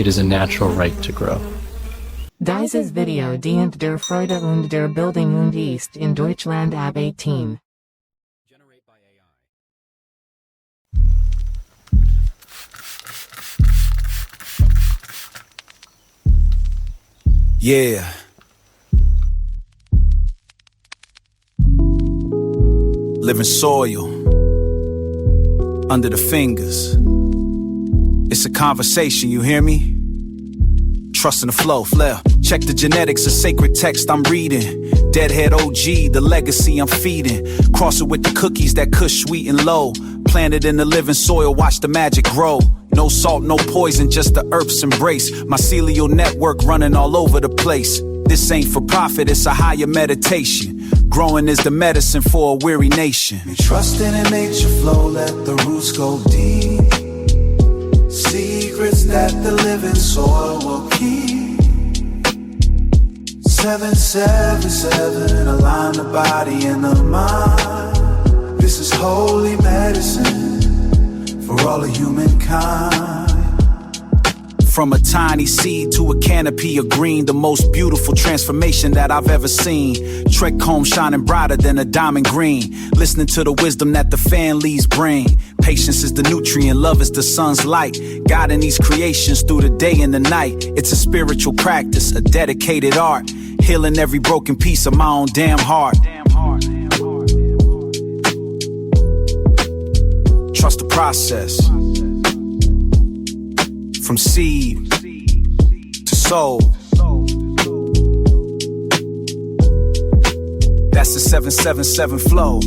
it is a natural right to grow. Dieses Video dient der Freude und der Bildung und ist in Deutschland ab 18. Yeah. Living soil under the fingers. It's a conversation, you hear me? Trust in the flow, flair. Check the genetics, a sacred text I'm reading. Deadhead OG, the legacy I'm feeding. Cross it with the cookies, that kush sweet and low. Planted in the living soil, watch the magic grow. No salt, no poison, just the earth's embrace. Mycelial network running all over the place. This ain't for profit, it's a higher meditation. Growing is the medicine for a weary nation. Trusting in nature flow, let the roots go deep. Secrets that the living soil will keep. 777, align the body and the mind. This is holy medicine for all of humankind. From a tiny seed to a canopy of green, the most beautiful transformation that I've ever seen. Trick home shining brighter than a diamond green. Listening to the wisdom that the fan leaves bring. Patience is the nutrient, love is the sun's light. Guiding these creations through the day and the night. It's a spiritual practice, a dedicated art. Healing every broken piece of my own damn heart. Trust the process. From seed to soul. That's the 777 flow.